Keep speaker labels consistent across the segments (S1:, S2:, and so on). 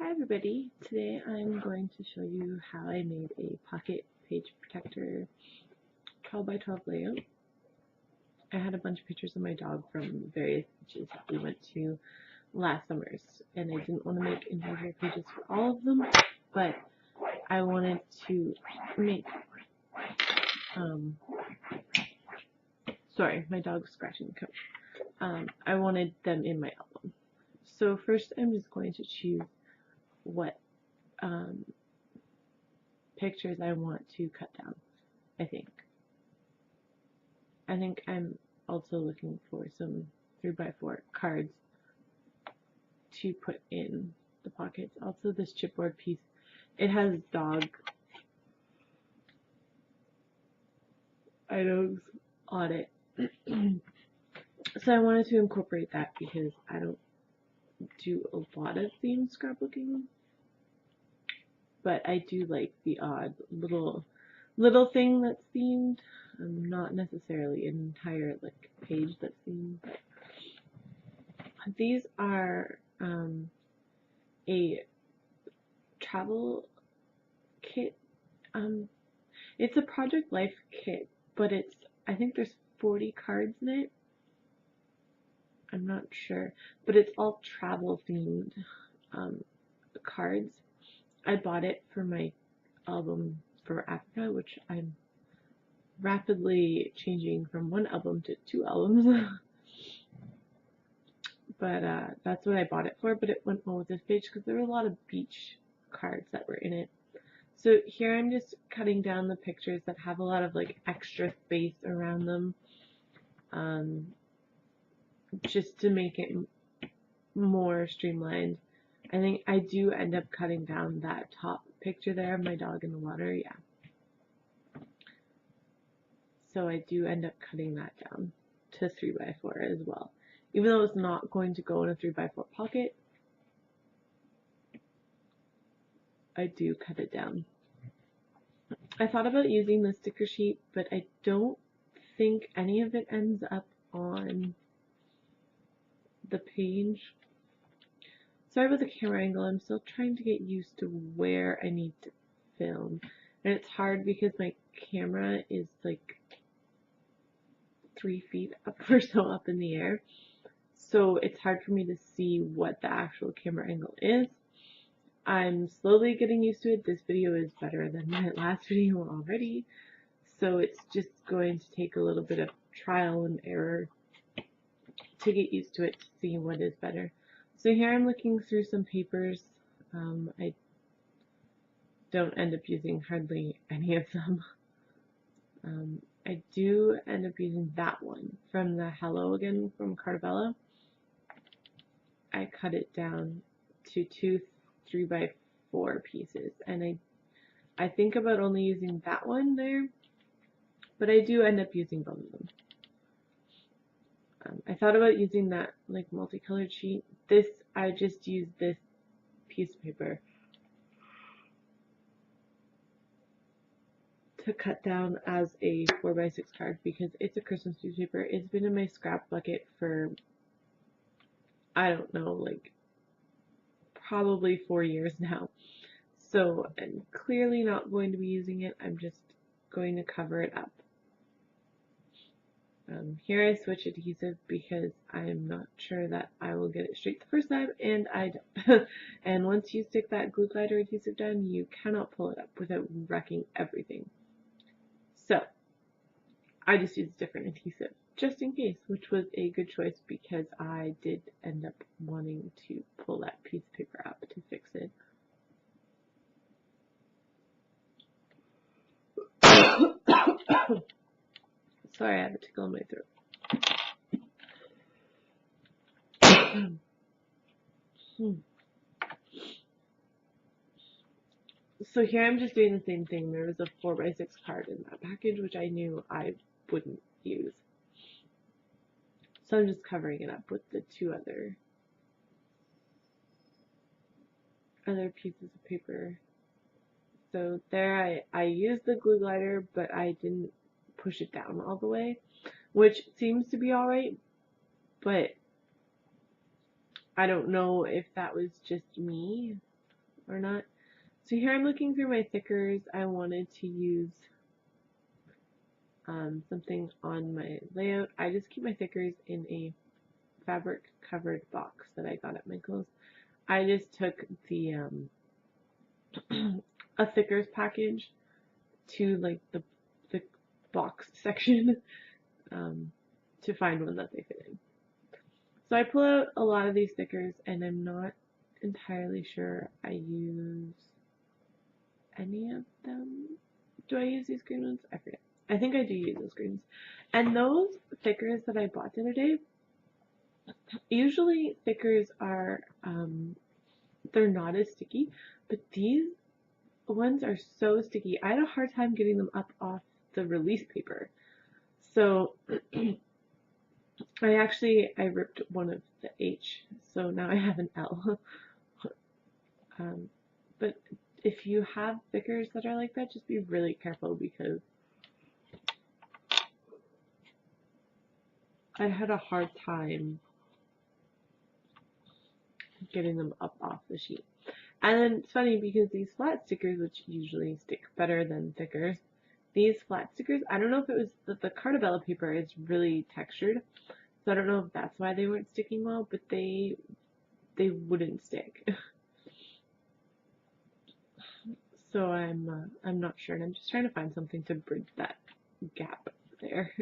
S1: Hi everybody, today I'm going to show you how I made a pocket page protector 12 by 12 layout. I had a bunch of pictures of my dog from various beaches that we went to last summers, and I didn't want to make individual pages for all of them, but I wanted to make, sorry, my dog's scratching the couch. I wanted them in my album. So first I'm just going to choose what pictures I want to cut down, I think I'm also looking for some 3x4 cards to put in the pockets. Also this chipboard piece, it has dog items on it. So I wanted to incorporate that because I don't do a lot of themed scrapbooking, but I do like the odd little thing that's themed. Not necessarily an entire page that's themed, but these are a travel kit. It's a Project Life kit, but I think there's 40 cards in it. I'm not sure, but it's all travel themed cards. I bought it for my album for Africa, which I'm rapidly changing from one album to 2 albums. But that's what I bought it for, but it went well with this page because there were a lot of beach cards that were in it. So here I'm just cutting down the pictures that have a lot of extra space around them, just to make it more streamlined. I think I do end up cutting down that top picture there of my dog in the water, yeah. So I do end up cutting that down to 3x4 as well. Even though it's not going to go in a 3x4 pocket, I do cut it down. I thought about using the sticker sheet, but I don't think any of it ends up on the page. Sorry about the camera angle, I'm still trying to get used to where I need to film. And it's hard because my camera is 3 feet up or so up in the air. So it's hard for me to see what the actual camera angle is. I'm slowly getting used to it. This video is better than my last video already. So it's just going to take a little bit of trial and error to get used to it, to see what is better. So here I'm looking through some papers. I don't end up using hardly any of them. I do end up using that one from the Hello Again from Cartabella. I cut it down to 2 3x4 pieces, and I think about only using that one there, but I do end up using both of them. I thought about using that multicolored sheet. I just used this piece of paper to cut down as a 4x6 card because it's a Christmas newspaper. It's been in my scrap bucket for, I don't know, probably 4 years now. So I'm clearly not going to be using it. I'm just going to cover it up. Here I switch adhesive because I'm not sure that I will get it straight the first time, and I don't. And once you stick that glue glider adhesive down, you cannot pull it up without wrecking everything. So I just used different adhesive just in case, which was a good choice because I did end up wanting to pull that piece of paper up to fix it. Sorry, I have a tickle in my throat. So here I'm just doing the same thing. There was a 4x6 card in that package, which I knew I wouldn't use. So I'm just covering it up with the 2 other pieces of paper. So there I used the glue glider, but I didn't push it down all the way, which seems to be alright, but I don't know if that was just me or not. So here I'm looking through my thickers. I wanted to use something on my layout. I just keep my thickers in a fabric covered box that I got at Michael's. I just took the a thickers package to like the box section to find one that they fit in. So I pull out a lot of these stickers and I'm not entirely sure I use any of them. Do I use these green ones? I forget. I think I do use those greens. And those thickers that I bought the other day, usually thickers are, they're not as sticky, but these ones are so sticky. I had a hard time getting them up off the release paper. So I ripped one of the H, so now I have an L. But if you have thickers that are like that, just be really careful because I had a hard time getting them up off the sheet. And then it's funny because these flat stickers, which usually stick better than thickers, these flat stickers, I don't know if it was that the Cartabella paper is really textured, so I don't know if that's why they weren't sticking well, but they wouldn't stick. So I'm not sure, and I'm just trying to find something to bridge that gap there.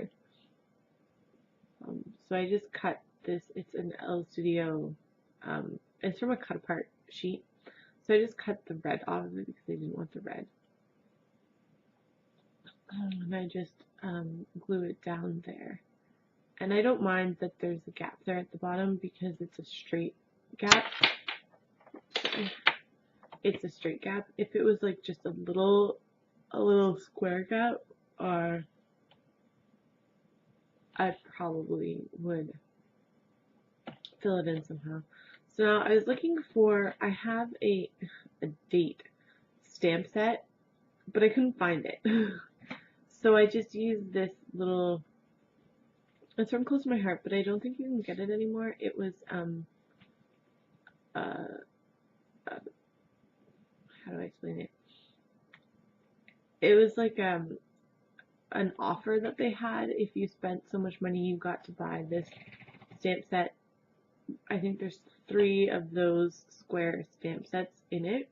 S1: So I just cut this. It's an L Studio. It's from a cut apart sheet. So I just cut the red off of it because I didn't want the red. And I just glue it down there. And I don't mind that there's a gap there at the bottom because it's a straight gap. It's a straight gap. If it was like just a little square gap, or I probably would fill it in somehow. So now I was looking for, I have a date stamp set, but I couldn't find it. So I just used this little, it's from Close to My Heart, but I don't think you can get it anymore. It was, how do I explain it? It was like an offer that they had. If you spent so much money, you got to buy this stamp set. I think there's 3 of those square stamp sets in it.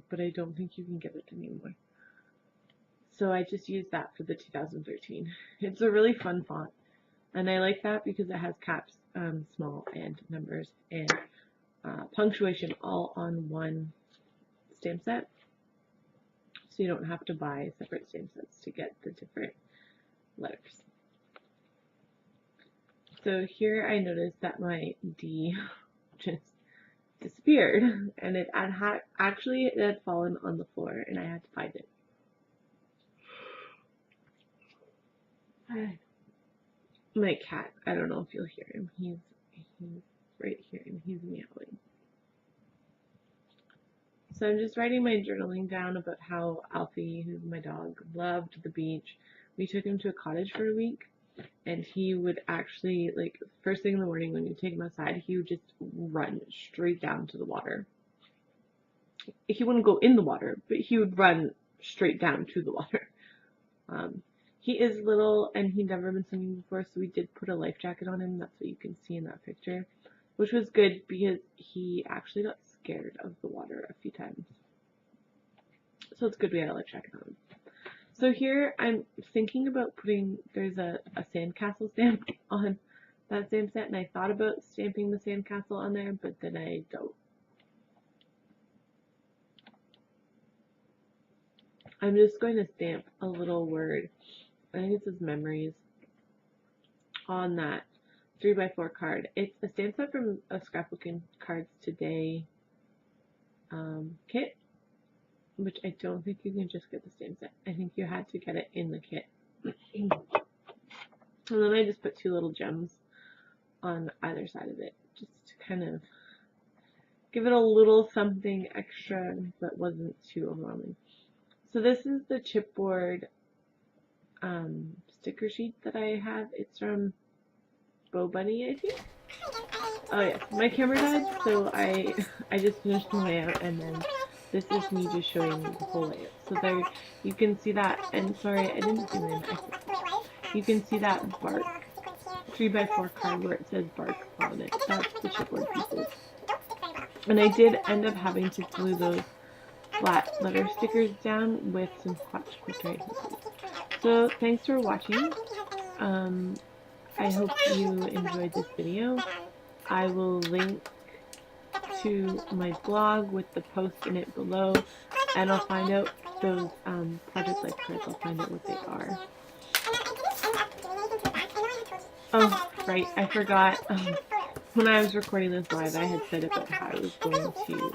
S1: But I don't think you can get it anymore. So I just used that for the 2013. It's a really fun font. And I like that because it has caps, small, and numbers, and punctuation all on one stamp set. So you don't have to buy separate stamp sets to get the different letters. So here I noticed that my D just disappeared, and it had fallen on the floor, and I had to find it. My cat, I don't know if you'll hear him. He's right here, and he's meowing. So I'm just writing my journaling down about how Alfie, who's my dog, loved the beach. We took him to a cottage for a week, and he would actually, like, first thing in the morning when you take him outside, he would just run straight down to the water. He wouldn't go in the water, but he would run straight down to the water. He is little, and he'd never been swimming before, so we did put a life jacket on him. That's what you can see in that picture, which was good because he actually got scared of the water a few times. So it's good we had a life jacket on him. So here I'm thinking about putting, there's a sandcastle stamp on that stamp set, and I thought about stamping the sandcastle on there, but then I don't. I'm just going to stamp a little word, I think it says memories, on that 3x4 card. It's a stamp set from a Scrapbooking Cards Today kit, which I don't think you can just get the stamp set. I think you had to get it in the kit. And then I just put 2 little gems on either side of it, just to kind of give it a little something extra that wasn't too overwhelming. So this is the chipboard sticker sheet that I have. It's from Bo Bunny, I think. Oh yes, my camera died, so I just finished the layout, and then this is me just showing the whole layout. So there, you can see that, and sorry, I didn't zoom in. You can see that bark 3x4 card where it says bark on it. That's the chipboard pieces. And I did end up having to glue those flat letter stickers down with some Scotch Quick Dry adhesive. So thanks for watching. I hope you enjoyed this video. I will link to my blog with the post in it below, and I'll find out those Project Life cards. I'll find out what they are. Oh, right, I forgot. When I was recording this live, I had said about how I was going to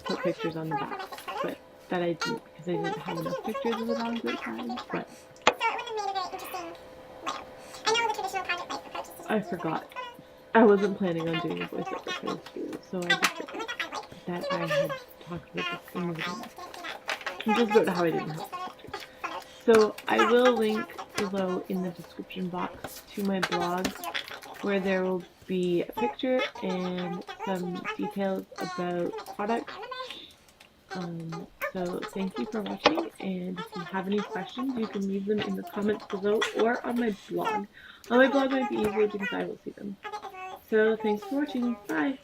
S1: put pictures on the back, but that I didn't because I didn't have enough pictures of the dogs outside. But I forgot. I wasn't planning on doing a voiceover for this video, so I just forgot that I had talked about this in the video. Just about how I didn't have pictures. So I will link below in the description box to my blog, where there will be a picture and some details about products. So thank you for watching, and if you have any questions, you can leave them in the comments below or on my blog. On my blog might be easier because I will see them. So thanks for watching. Bye!